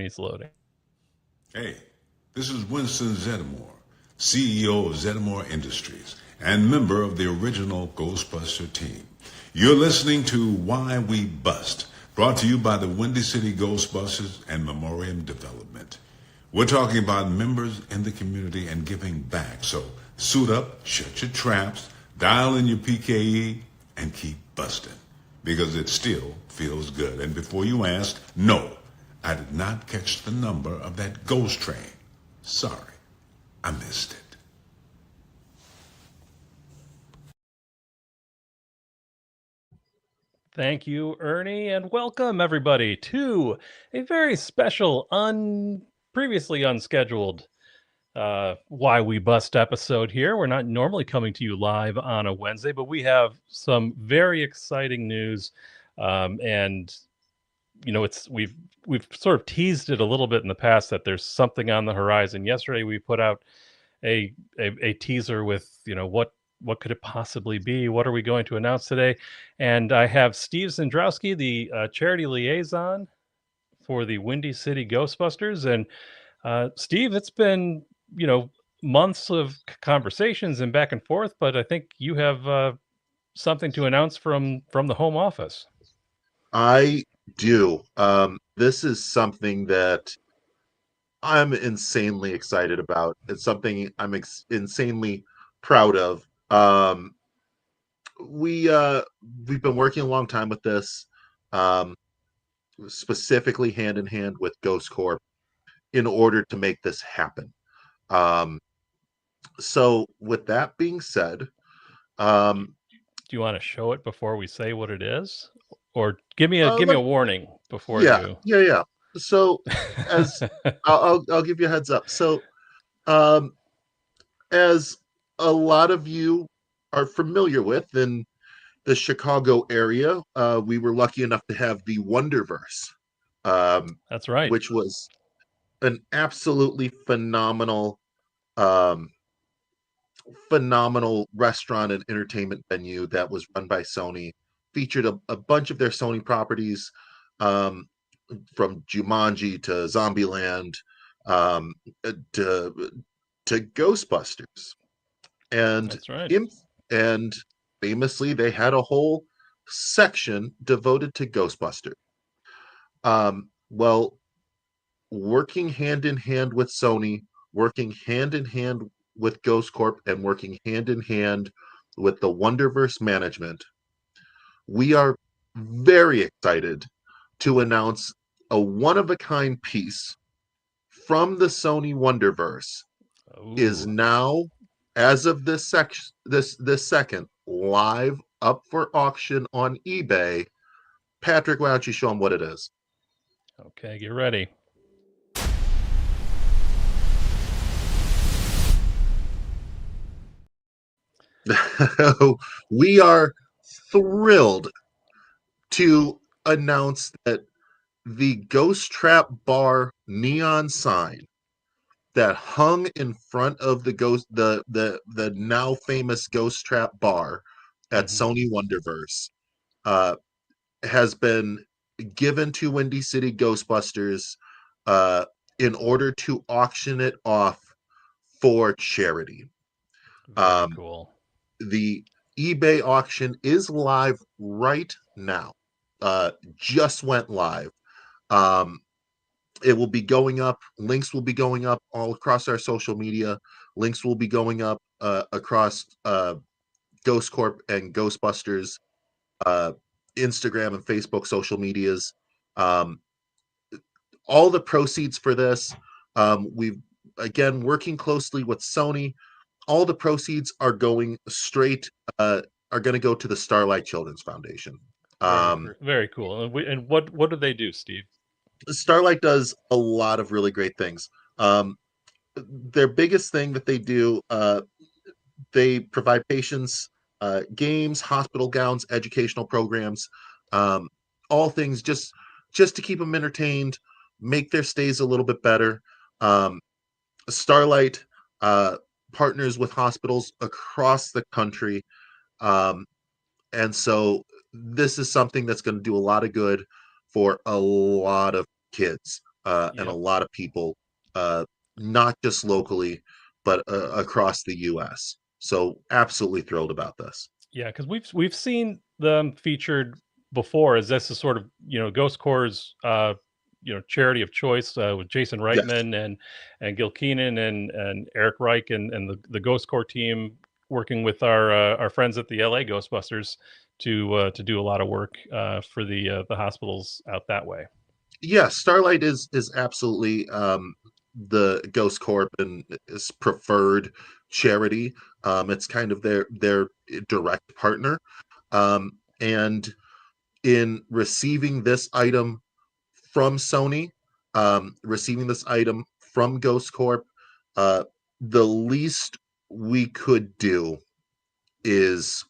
he's loading. Hey, this is Winston Zeddemore, CEO of Zeddemore Industries and member of the original Ghostbuster team. You're listening to Why We Bust, brought to you by the Windy City Ghostbusters and Memoriam Development. We're talking about members in the community and giving back. So suit up, shut your traps, dial in your PKE, and keep busting. Because it still feels good. And before you ask, no, I did not catch the number of that ghost train. Sorry, I missed it. Thank you, Ernie, and welcome everybody to a very special, previously unscheduled Why We Bust episode here. We're not normally coming to you live on a Wednesday, but we have some very exciting news. And we've sort of teased it a little bit in the past that there's something on the horizon. Yesterday we put out a teaser with what could it possibly be? What are we going to announce today? And I have Steve Zandrowski, the charity liaison for the Windy City Ghostbusters. And Steve, it's been months of conversations and back and forth, but I think you have something to announce from the home office. I do. This is something that I'm insanely excited about. It's something I'm insanely proud of. We've been working a long time with this, specifically hand in hand with Ghost Corp, in order to make this happen. So with that being said, Do you want to show it before we say what it is, or give me a warning before you? Yeah. So as I'll give you a heads up. So as a lot of you are familiar with, in the Chicago area, we were lucky enough to have the Wonderverse. That's right. Which was an absolutely phenomenal restaurant and entertainment venue that was run by Sony. Featured a bunch of their Sony properties, from Jumanji to Zombieland, to Ghostbusters, and that's right. And famously, they had a whole section devoted to Ghostbusters. Well, working hand in hand with Sony, working hand in hand with Ghost Corp, and working hand in hand with the Wonderverse management, we are very excited to announce a one-of-a-kind piece from the Sony Wonderverse. Ooh. Is now, as of this second, live up for auction on eBay. Patrick, why don't you show them what it is? Okay, get ready. We are thrilled to announce that the Ghost Trap Bar neon sign that hung in front of the now famous Ghost Trap Bar at Sony Wonderverse has been given to Windy City Ghostbusters in order to auction it off for charity. Very cool. The eBay auction is live right now. Just went live. It will be going up. Links will be going up all across our social media. Links will be going up across Ghost Corp and Ghostbusters Instagram and Facebook social medias. All the proceeds for this, we've again working closely with Sony. All the proceeds are going straight, are going to go to the Starlight Children's Foundation. Very cool. And what do they do, Steve? Starlight does a lot of really great things. Their biggest thing that they do, they provide patients games, hospital gowns, educational programs, all things just to keep them entertained, make their stays a little bit better. Starlight partners with hospitals across the country, and so this is something that's going to do a lot of good for a lot of kids. and a Yep. lot of people, uh, not just locally, but across the U.S. So absolutely thrilled about this. Yeah, because we've seen them featured before as this is sort of, Ghost Core's, charity of choice, with Jason Yes. Reitman and Gil Keenan and Eric Reich and the Ghost Core team working with our friends at the LA Ghostbusters to do a lot of work for the hospitals out that way. Yeah, Starlight is absolutely the Ghost Corp and is preferred charity. It's kind of their direct partner. And in receiving this item from Sony, receiving this item from Ghost Corp, uh, the least we could do is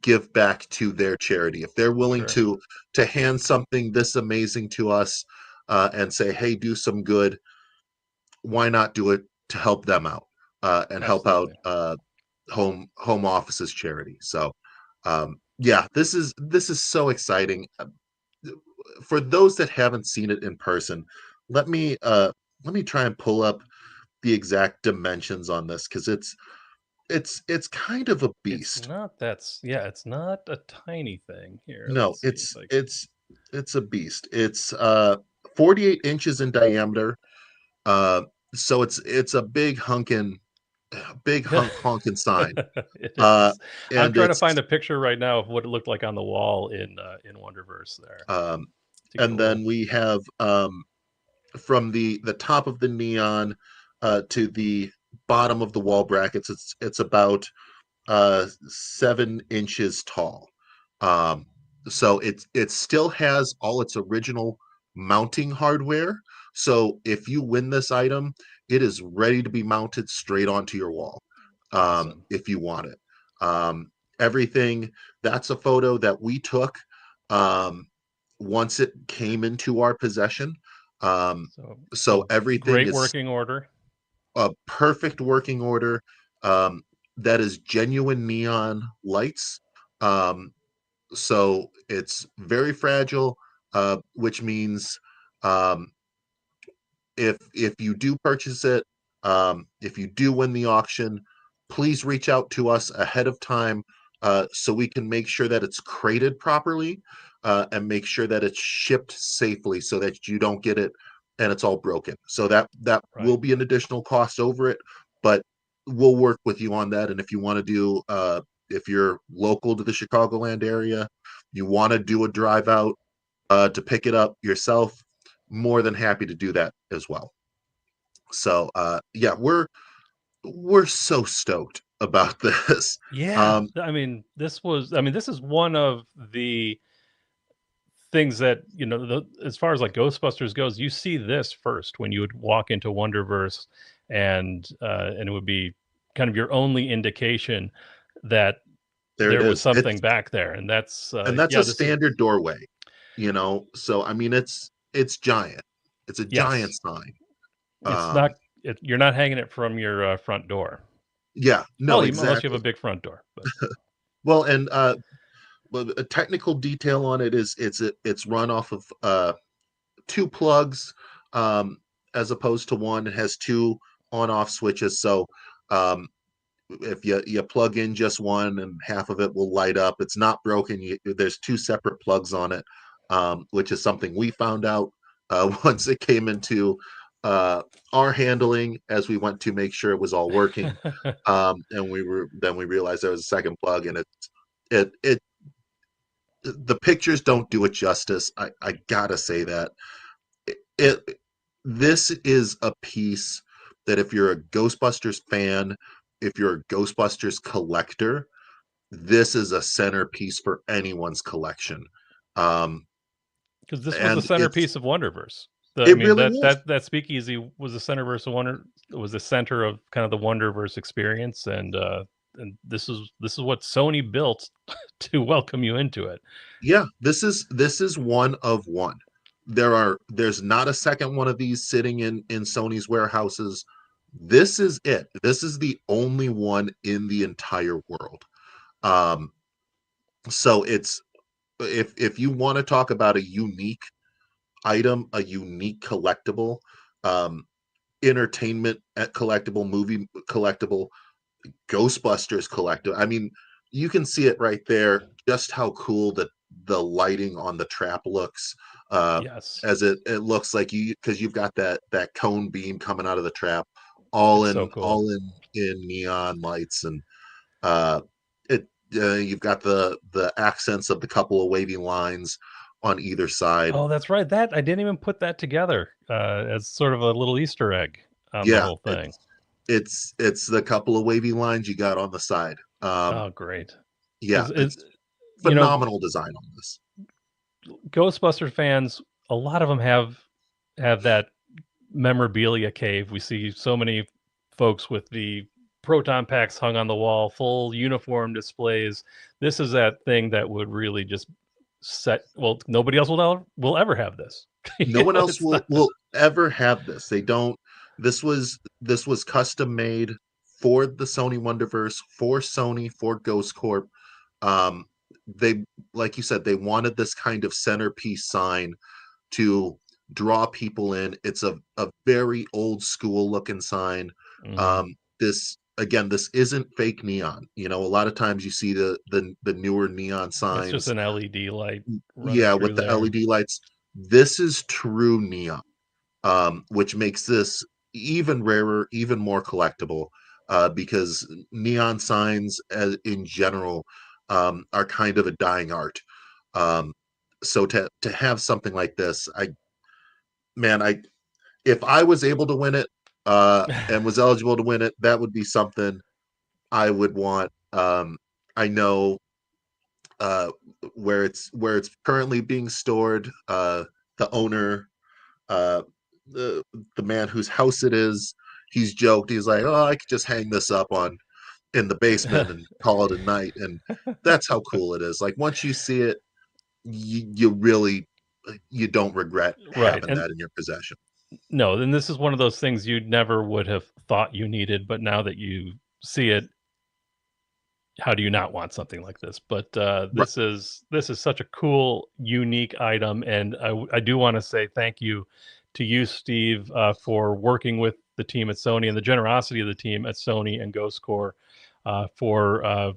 give back to their charity. If they're willing Sure. to hand something this amazing to us, and say, "Hey, do some good," why not do it to help them out, and help out Absolutely. home offices charity? So, yeah, this is so exciting. For those that haven't seen it in person, let me uh, let me try and pull up the exact dimensions on this because it's kind of a It's beast. not yeah, it's not a tiny thing. Here, No, let's see if it's I can. it's it's a beast. It's 48 inches in diameter. Uh, so it's a big honking sign. It Uh, is. I'm and trying to it's find a picture right now of what it looked like on the wall in Wonderverse there um, to get a and little. then we have, from the top of the neon, to the bottom of the wall brackets. It's about 7 inches tall. Um, so it still has all its original mounting hardware. So if you win this item, it is ready to be mounted straight onto your wall, Awesome. if you want it. Everything, that's a photo that we took, um, once it came into our possession. Um, So so everything great is working order. a perfect working order. Um, that is genuine neon lights. Um, so it's very fragile, which means, um, if you do purchase it, if you do win the auction, please reach out to us ahead of time, so we can make sure that it's crated properly, and make sure that it's shipped safely so that you don't get it and it's all broken. So that will Right. be an additional cost over it, but we'll work with you on that. And if you want to do, if you're local to the Chicagoland area, you want to do a drive out, to pick it up yourself, more than happy to do that as well. So, yeah, we're so stoked about this. Yeah. Um, This is one of the things that, as far as like Ghostbusters goes, you see this first when you would walk into Wonderverse, and it would be kind of your only indication that there it there was is. something back there, and That's yeah, a this is. standard doorway, So I mean, it's giant. It's a giant Yes, sign. it's Um, not. You're not hanging it from your front door. yeah, no, Well, unless you have exactly. a big front door, but Well, and well, a technical detail on it is it's run off of two plugs, um, as opposed to one. It has two on-off switches. So, um, if you plug in just one and half of it will light up, it's not broken. There's two separate plugs on it, which is something we found out, once it came into, uh, our handling, as we went to make sure it was all working. And we realized there was a second plug, and it the pictures don't do it justice. I gotta say that it this is a piece that, if you're a Ghostbusters fan, if you're a Ghostbusters collector, this is a centerpiece for anyone's collection. Um, because this was the and centerpiece of Wonderverse. I it mean, really that is. that that speakeasy was the centerverse of Wonder was the center of kind of the Wonderverse experience, and this is what Sony built to welcome you into it. Yeah, this is one of one. There's not a second one of these sitting in Sony's warehouses. This is it. This is the only one in the entire world. Um, so it's, if you want to talk about a unique item, a unique collectible, um, entertainment collectible, movie collectible, Ghostbusters collectible. I mean, you can see it right there, just how cool the lighting on the trap looks. Yes, As it looks like you, because you've got that cone beam coming out of the trap, it's so cool. all in neon lights, and uh, it you've got the accents of the couple of wavy lines on either side. Oh, that's right. That I didn't even put that together as sort of a little Easter egg on the Yeah, whole thing. it's the couple of wavy lines you got on the side. Oh, great. Yeah, Because it's you know, phenomenal design on this. Ghostbuster fans, a lot of them have that memorabilia cave. We see so many folks with the proton packs hung on the wall, full uniform displays. This is that thing that would really just set. Well, nobody else will ever have this. No one else It's not. will ever have this. They don't. This was custom made for the Sony Wonderverse, for Sony, for Ghost Corp. Um, they, like you said, they wanted this kind of centerpiece sign to draw people in. It's a very old school looking sign. Mhm. This again, this isn't fake neon. You know, a lot of times you see the newer neon It's just signs, an LED light running yeah, with through the there. LED lights. This is true neon, which makes this even rarer, even more collectible, because neon signs, in general, are kind of a dying art. Um, so to have something like this, I if I was able to win it, and was eligible to win it, that would be something I would want. I know where it's currently being stored. The owner, uh, the man whose house it is, he's joked. He's like, "Oh, I could just hang this up on in the basement and call it a night." And that's how cool it is. Like once you see it, you really you don't regret Right. having And that in your possession. no, then this is one of those things you never would have thought you needed, but now that you see it, how do you not want something like this? But Right. this is such a cool, unique item, and I do want to say thank you to you, Steve, for working with the team at Sony and the generosity of the team at Sony and Ghost Corps uh, for uh,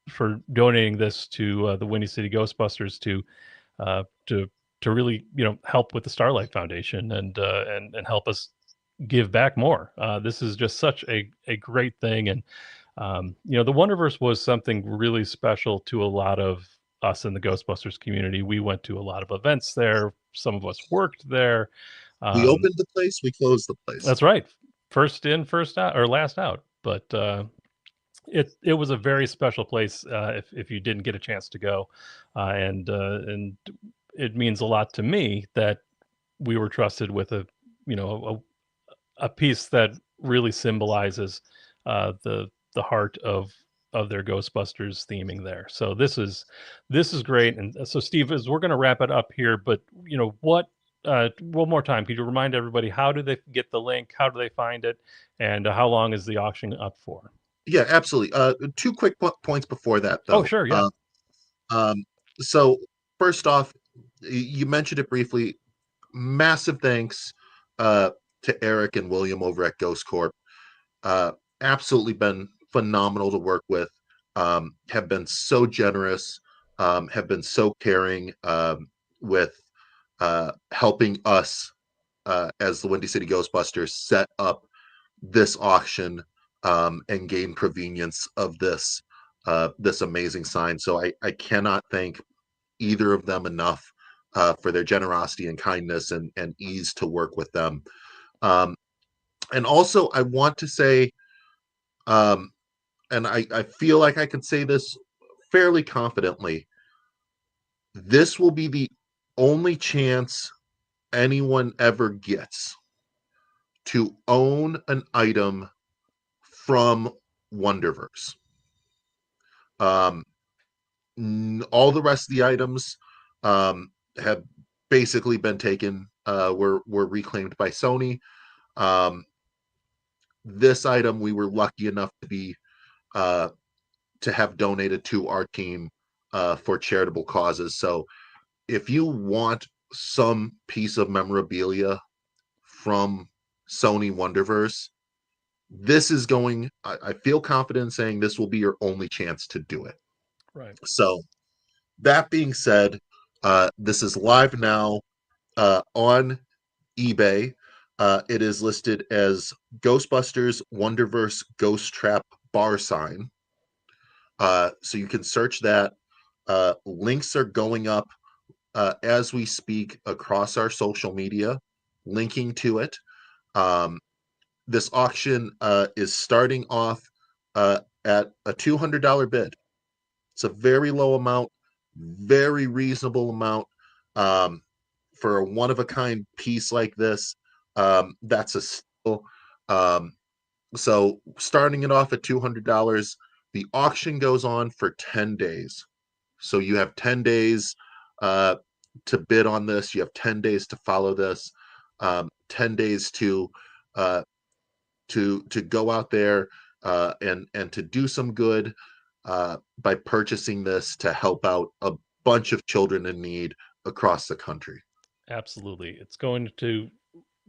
for donating this to the Windy City Ghostbusters uh, to to really help with the Starlight Foundation and help us give back more. This is just such a great thing, and the Wonderverse was something really special to a lot of us in the Ghostbusters community. We went to a lot of events there. Some of us worked there. We Um, opened the place, we closed the place. that's right, first in, first out, or last out. But it was a very special place. If you didn't get a chance to go, and it means a lot to me that we were trusted with you know a piece that really symbolizes the heart of their Ghostbusters theming there. So this is great. And so Steve, as we're going to wrap it up here, but what? One more time, could you remind everybody how do they get the link? How do they find it? And how long is the auction up for? Yeah, absolutely. Two quick points before that, Oh, though. sure, yeah. Um, so first off, you mentioned it briefly. Massive thanks uh, to Eric and William over at Ghost Corp. Uh, Absolutely been phenomenal to work with. Have been so generous. Have been so caring, with helping us, as the Windy City Ghostbusters, set up this auction, and gain convenience of this amazing sign. So I cannot thank either of them enough, for their generosity and kindness and ease to work with them. Um, and also, I want to say, um, and I feel like I can say this fairly confidently, this will be the only chance anyone ever gets to own an item from Wonderverse. Um, all the rest of the items, have basically been taken, were reclaimed by Sony. Um, this item we were lucky enough uh, to have donated to our team, for charitable causes. So if you want some piece of memorabilia from Sony Wonderverse, this is going, I feel confident saying this will be your only chance to do it. Right. So, that being said, this is live now on eBay. It is listed as Ghostbusters Wonderverse Ghost Trap bar sign. So you can search that. Links are going up as we speak across our social media, linking to it. Um, this auction is starting off at a $200 bid. It's a very low amount, very reasonable amount um, for a one of a kind piece like this. That's a steal. Um, so starting it off at $200, the auction goes on for 10 days. So you have 10 days uh, to bid on this. You have 10 days to follow this. 10 days uh, to go out there and to do some good by purchasing this to help out a bunch of children in need across the country. Absolutely. It's going to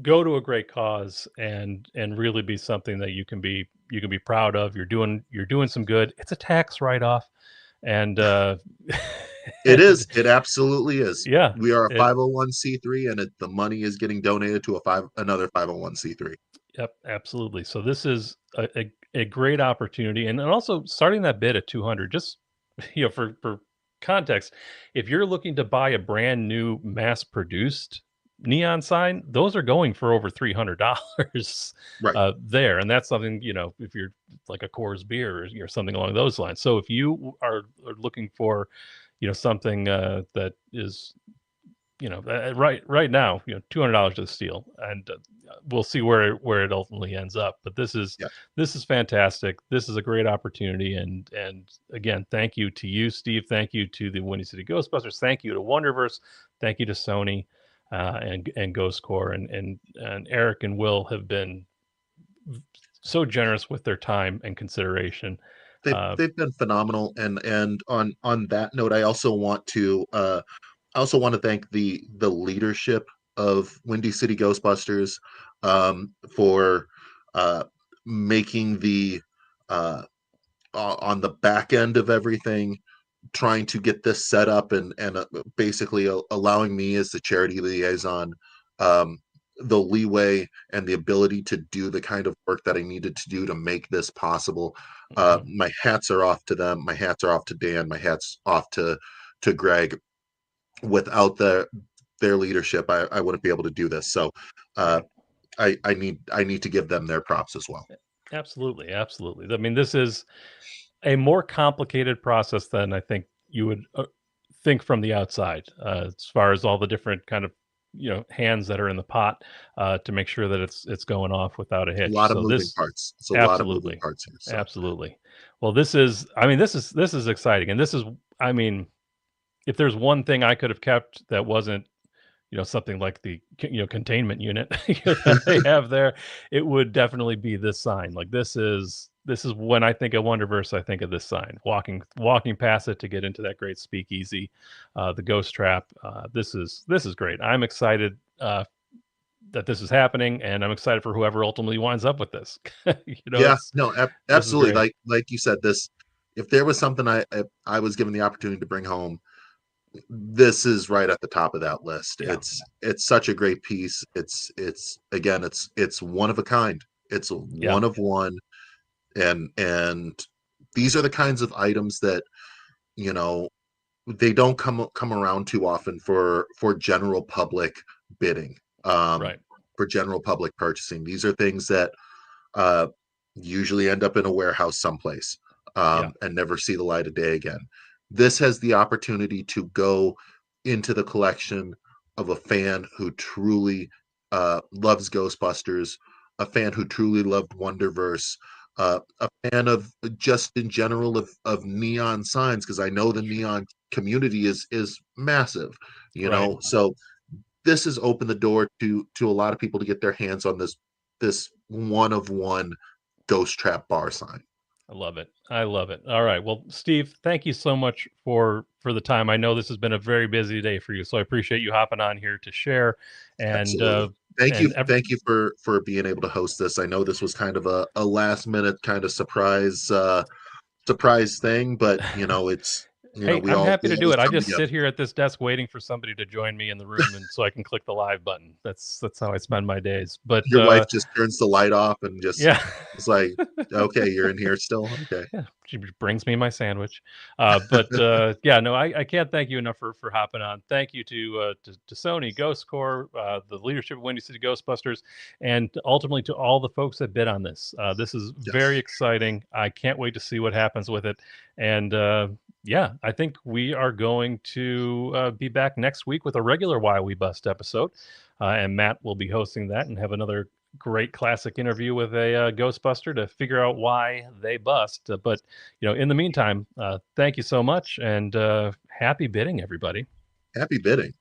go to a great cause and really be something that you can be proud of. You're doing some good. It's a tax write-off and It and is. It absolutely is. yeah, We are a it 501c3, and the money is getting donated to another 501c3. yep, absolutely. So this is a great opportunity and also starting that bid at 200 just for context, if you're looking to buy a brand new mass produced neon sign, those are going for over $300 Right. there. And that's something, if you're like a Coors beer or something along those lines. So if you are looking for, something that is right now, $200 to steal, and we'll see where it ultimately ends up. But Yeah. this is fantastic. This is a great opportunity, and again, thank you to you, Steve. Thank you to the Windy City Ghostbusters. Thank you to Wonderverse. Thank you to Sony and Ghost Corps, and Eric and Will have been so generous with their time and consideration. Uh, They've been phenomenal. And on that note, I also want to thank the leadership of Windy City Ghostbusters for making the uh, on the back end of everything, trying to get this set up and basically allowing me as the charity liaison um, the leeway and the ability to do the kind of work that I needed to do to make this possible. mhm, My hats are off to them. My hats are off to Dan. My hats off to Greg. Without their leadership, I wouldn't be able to do this. So uh, right. I need to give them their props as well. Absolutely, absolutely. I mean, this is a more complicated process than I think you would think from the outside, as far as all the different kind of hands that are in the pot to make sure that it's going off without a A hitch. lot of So moving this parts. It's a lot of moving absolutely, parts here. So absolutely. Well, this is exciting, and this is I mean, if there's one thing I could have kept that wasn't something like the containment unit that they have there, it would definitely be this sign. Like this is when I think of Wonderverse, I think of this sign. Walking past it to get into that great speakeasy, the Ghost Trap. This is great. I'm excited that this is happening, and I'm excited for whoever ultimately winds up with this. yeah, It's no, this is absolutely. great. Like you said, this if there was something I was given the opportunity to bring home, this is right at the top of that list. Yeah, It's such a great piece. It's again, it's one of a kind. It's a yeah, one of one, and these are the kinds of items that you know they don't come around too often for general public bidding, right. for general public purchasing. These are things that uh, usually end up in a warehouse someplace Yeah, and never see the light of day again. This has the opportunity to go into the collection of a fan who truly loves Ghostbusters, a fan who truly loved Wonderverse, a fan of just in general of neon signs, because I know the neon community is massive, right. So this has opened the door to a lot of people to get their hands on this one of one ghost trap bar sign. I love it. I love it. All right. Well, Steve, thank you so much for the time. I know this has been a very busy day for you, so I appreciate you hopping on here to share. And Absolutely. Thank you. and ev- Thank you for being able to host this. I know this was kind of a last minute kind of surprise thing, but it's Hey, we I'm all happy we to do always it. I come just together. sit here at this desk waiting for somebody to join me in the room, and so I can click the live button. That's how I spend my days. But Your wife just turns the light off and just yeah, it's like, okay, you're in here still. Okay. yeah, she brings me my sandwich. But yeah, no, I can't thank you enough for hopping on. Thank you to Sony, Ghost Corps, the leadership of Windy City Ghostbusters, and ultimately to all the folks that bid on this. This is very Yes. exciting. I can't wait to see what happens with it. And yeah, I think we are going to be back next week with a regular Why We Bust episode. And Matt will be hosting that and have another great classic interview with a Ghostbuster to figure out why they bust. But in the meantime, thank you so much, and happy bidding, everybody. Happy bidding.